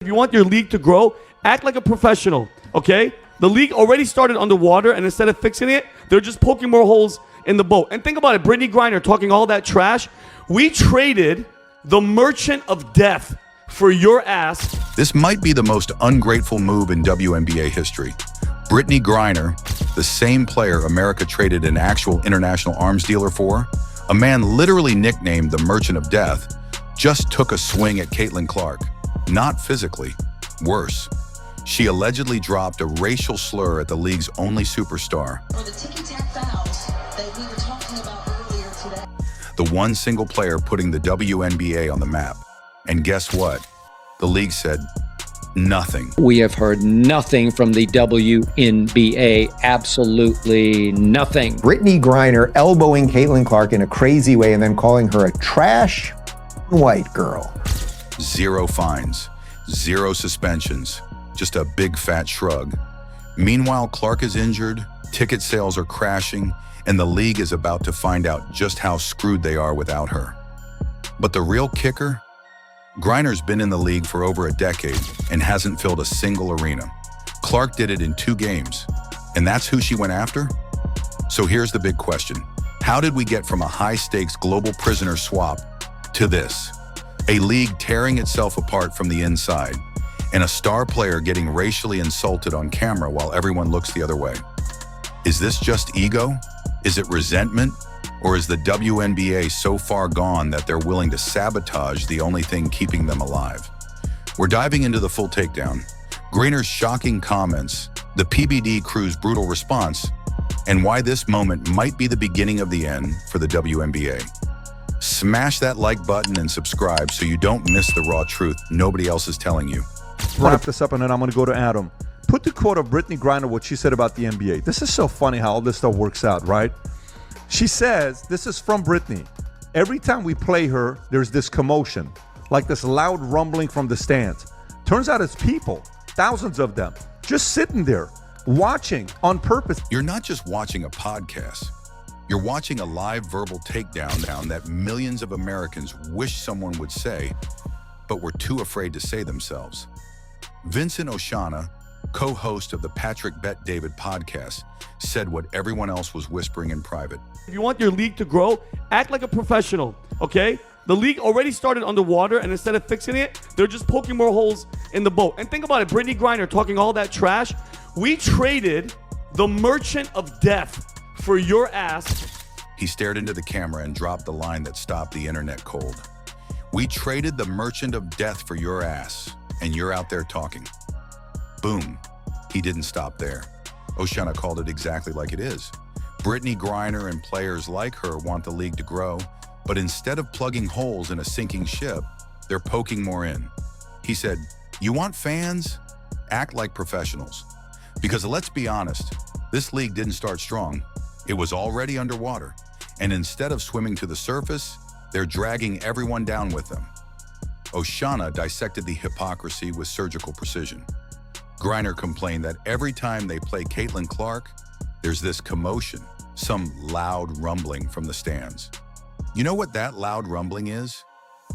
If you want your league to grow, act like a professional, okay? The league already started underwater, and instead of fixing it, they're just poking more holes in the boat. And think about it, Brittney Griner talking all that trash. We traded the merchant of death for your ass. This might be the most ungrateful move in WNBA history. Brittney Griner, the same player America traded an actual international arms dealer for, a man literally nicknamed the Merchant of Death, just took a swing at Caitlin Clark. Not physically, worse. She allegedly dropped a racial slur at the league's only superstar. Or the ticky-tack fouls that we were talking about earlier today. The one single player putting the WNBA on the map. And guess what? The league said nothing. We have heard nothing from the WNBA, absolutely nothing. Brittney Griner elbowing Caitlin Clark in a crazy way and then calling her a trash white girl. Zero fines, zero suspensions, just a big fat shrug. Meanwhile, Clark is injured, ticket sales are crashing, and the league is about to find out just how screwed they are without her. But the real kicker? Griner's been in the league for over a decade and hasn't filled a single arena. Clark did it in 2 games, and that's who she went after? So here's the big question. How did we get from a high-stakes global prisoner swap to this? A league tearing itself apart from the inside, and a star player getting racially insulted on camera while everyone looks the other way. Is this just ego? Is it resentment? Or is the WNBA so far gone that they're willing to sabotage the only thing keeping them alive? We're diving into the full takedown, Griner's shocking comments, the PBD crew's brutal response, and why this moment might be the beginning of the end for the WNBA. Smash that like button and subscribe so you don't miss the raw truth nobody else is telling you. Wrap this up and then I'm going to go to Adam. Put the quote of Brittney Griner, what she said about the NBA. This is so funny how all this stuff works out, right? She says, this is from Brittney. Every time we play her, there's this commotion, like this loud rumbling from the stands. Turns out it's people, thousands of them, just sitting there, watching on purpose. You're not just watching a podcast. You're watching a live verbal takedown that millions of Americans wish someone would say, but were too afraid to say themselves. Vincent Oshana, co-host of the Patrick Bet David podcast, said what everyone else was whispering in private. If you want your league to grow, act like a professional, okay? The league already started underwater, and instead of fixing it, they're just poking more holes in the boat. And think about it, Brittney Griner talking all that trash. We traded the merchant of death for your ass. He stared into the camera and dropped the line that stopped the internet cold. We traded the merchant of death for your ass, and you're out there talking. Boom. He didn't stop there. Oshana called it exactly like it is. Brittney Griner and players like her want the league to grow, but instead of plugging holes in a sinking ship, they're poking more in. He said, "You want fans? Act like professionals." Because let's be honest, this league didn't start strong. It was already underwater, and instead of swimming to the surface, they're dragging everyone down with them. Oshana dissected the hypocrisy with surgical precision. Griner complained that every time they play Caitlin Clark, there's this commotion, some loud rumbling from the stands. You know what that loud rumbling is?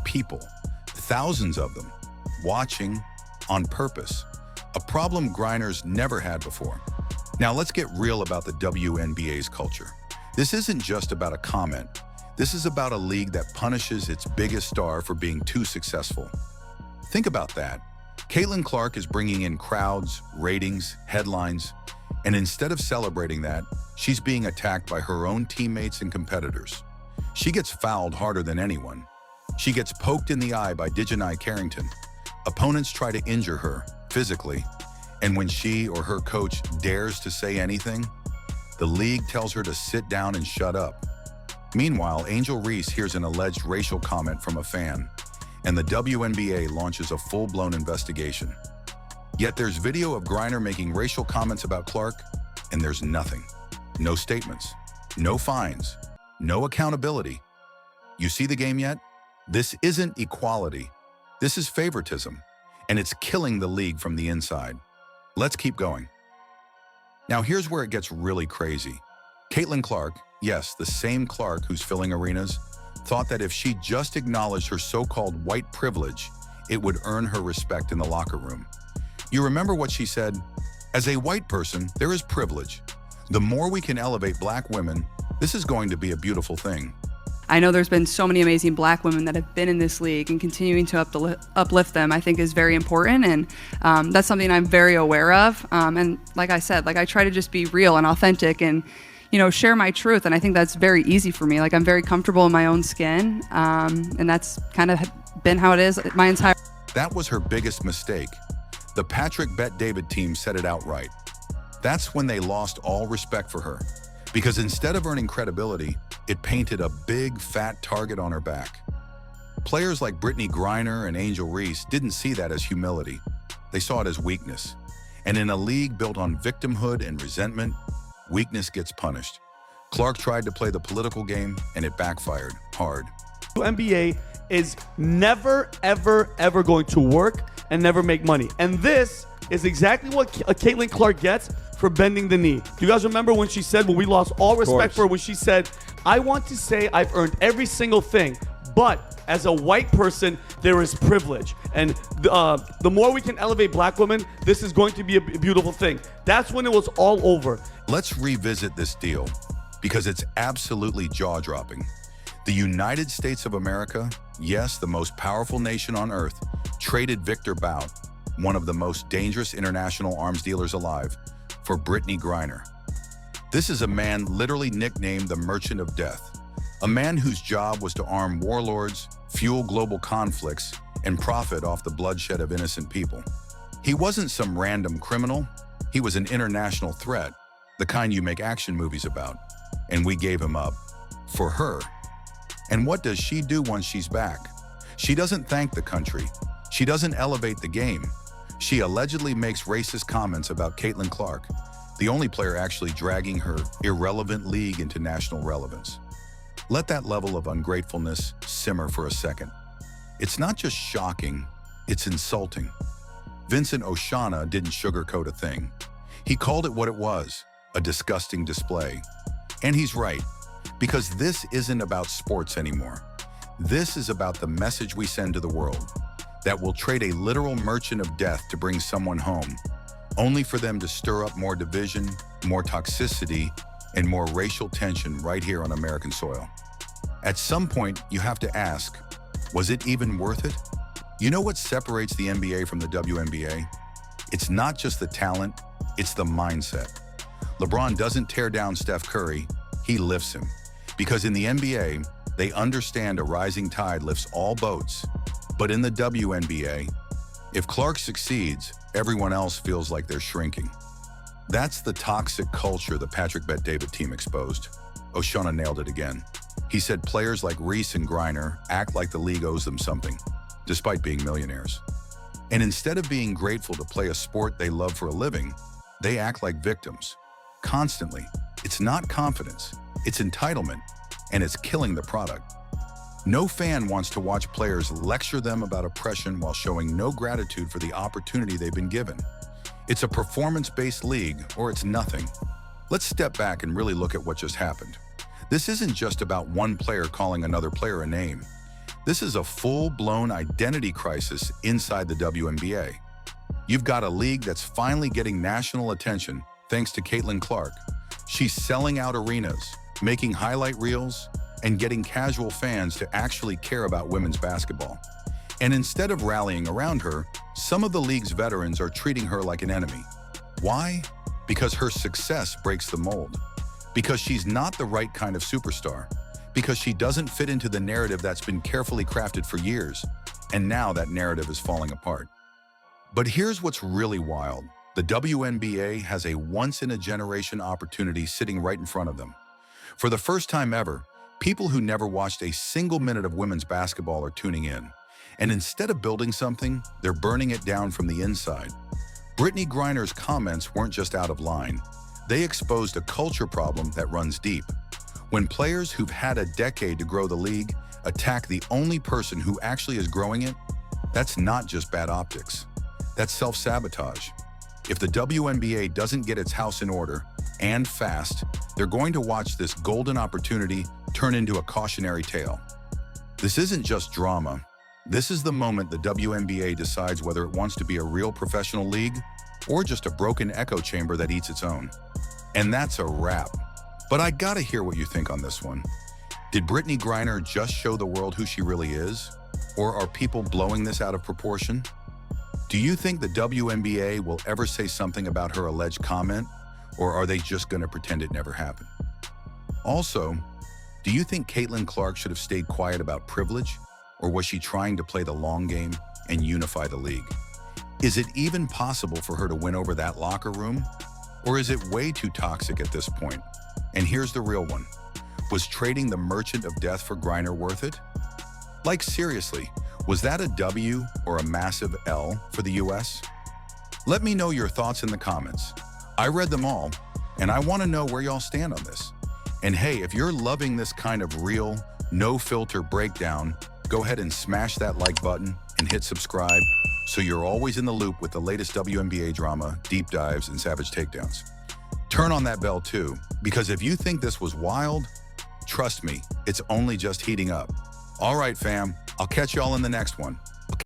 People, thousands of them, watching on purpose, a problem Griner's never had before. Now let's get real about the WNBA's culture. This isn't just about a comment. This is about a league that punishes its biggest star for being too successful. Think about that. Caitlin Clark is bringing in crowds, ratings, headlines, and instead of celebrating that, she's being attacked by her own teammates and competitors. She gets fouled harder than anyone. She gets poked in the eye by Dejanai Carrington. Opponents try to injure her, physically, and when she or her coach dares to say anything, the league tells her to sit down and shut up. Meanwhile, Angel Reese hears an alleged racial comment from a fan, and the WNBA launches a full-blown investigation. Yet there's video of Griner making racial comments about Clark, and there's nothing. No statements, no fines, no accountability. You see the game yet? This isn't equality. This is favoritism, and it's killing the league from the inside. Let's keep going. Now here's where it gets really crazy. Caitlin Clark, yes, the same Clark who's filling arenas, thought that if she just acknowledged her so-called white privilege, it would earn her respect in the locker room. You remember what she said? As a white person, there is privilege. The more we can elevate black women, this is going to be a beautiful thing. I know there's been so many amazing black women that have been in this league, and continuing to uplift them, I think, is very important. And that's something I'm very aware of. And like I said, like I try to just be real and authentic and, you know, share my truth. And I think that's very easy for me. Like I'm very comfortable in my own skin. And that's kind of been how it is my entire. That was her biggest mistake. The Patrick Bet-David team said it outright. That's when they lost all respect for her. Because instead of earning credibility, it painted a big, fat target on her back. Players like Brittney Griner and Angel Reese didn't see that as humility. They saw it as weakness. And in a league built on victimhood and resentment, weakness gets punished. Clark tried to play the political game, and it backfired hard. WNBA is never, ever, ever going to work and never make money. And this is exactly what Caitlin Clark gets for bending the knee. Do you guys remember when she said, when we lost all respect for her, when she said, I want to say I've earned every single thing, but as a white person, there is privilege. And the more we can elevate black women, this is going to be a beautiful thing. That's when it was all over. Let's revisit this deal because it's absolutely jaw-dropping. The United States of America, yes, the most powerful nation on earth, traded Victor Bout, one of the most dangerous international arms dealers alive, for Brittney Griner. This is a man literally nicknamed the Merchant of Death, a man whose job was to arm warlords, fuel global conflicts, and profit off the bloodshed of innocent people. He wasn't some random criminal. He was an international threat, the kind you make action movies about. And we gave him up for her. And what does she do once she's back? She doesn't thank the country. She doesn't elevate the game. She allegedly makes racist comments about Caitlin Clark, the only player actually dragging her irrelevant league into national relevance. Let that level of ungratefulness simmer for a second. It's not just shocking, it's insulting. Vincent Oshana didn't sugarcoat a thing. He called it what it was, a disgusting display. And he's right, because this isn't about sports anymore. This is about the message we send to the world, that will trade a literal merchant of death to bring someone home, only for them to stir up more division, more toxicity, and more racial tension right here on American soil. At some point, you have to ask, was it even worth it? You know what separates the NBA from the WNBA? It's not just the talent, it's the mindset. LeBron doesn't tear down Steph Curry, he lifts him. Because in the NBA, they understand a rising tide lifts all boats. But in the WNBA, if Clark succeeds, everyone else feels like they're shrinking. That's the toxic culture the Patrick Bet-David team exposed. Oshana nailed it again. He said players like Reese and Griner act like the league owes them something, despite being millionaires. And instead of being grateful to play a sport they love for a living, they act like victims. Constantly. It's not confidence, it's entitlement, and it's killing the product. No fan wants to watch players lecture them about oppression while showing no gratitude for the opportunity they've been given. It's a performance-based league, or it's nothing. Let's step back and really look at what just happened. This isn't just about one player calling another player a name. This is a full-blown identity crisis inside the WNBA. You've got a league that's finally getting national attention thanks to Caitlin Clark. She's selling out arenas, making highlight reels, and getting casual fans to actually care about women's basketball. And instead of rallying around her, some of the league's veterans are treating her like an enemy. Why? Because her success breaks the mold. Because she's not the right kind of superstar. Because she doesn't fit into the narrative that's been carefully crafted for years, and now that narrative is falling apart. But here's what's really wild. The WNBA has a once-in-a-generation opportunity sitting right in front of them. For the first time ever, people who never watched a single minute of women's basketball are tuning in. And instead of building something, they're burning it down from the inside. Brittney Griner's comments weren't just out of line. They exposed a culture problem that runs deep. When players who've had a decade to grow the league attack the only person who actually is growing it, that's not just bad optics. That's self-sabotage. If the WNBA doesn't get its house in order, and fast, they're going to watch this golden opportunity turn into a cautionary tale. This isn't just drama, This is the moment the WNBA decides whether it wants to be a real professional league or just a broken echo chamber that eats its own. And that's a wrap. But I gotta hear what you think on this one. Did Brittney Griner just show the world who she really is? Or are people blowing this out of proportion? Do you think the WNBA will ever say something about her alleged comment? Or are they just gonna pretend it never happened? Also, do you think Caitlin Clark should have stayed quiet about privilege? Or was she trying to play the long game and unify the league? Is it even possible for her to win over that locker room? Or is it way too toxic at this point? And here's the real one. Was trading the Merchant of Death for Griner worth it? Like seriously, was that a W or a massive L for the US? Let me know your thoughts in the comments. I read them all, and I want to know where y'all stand on this. And hey, if you're loving this kind of real, no-filter breakdown, go ahead and smash that like button and hit subscribe so you're always in the loop with the latest WNBA drama, deep dives, and savage takedowns. Turn on that bell too, because if you think this was wild, trust me, it's only just heating up. All right, fam, I'll catch y'all in the next one.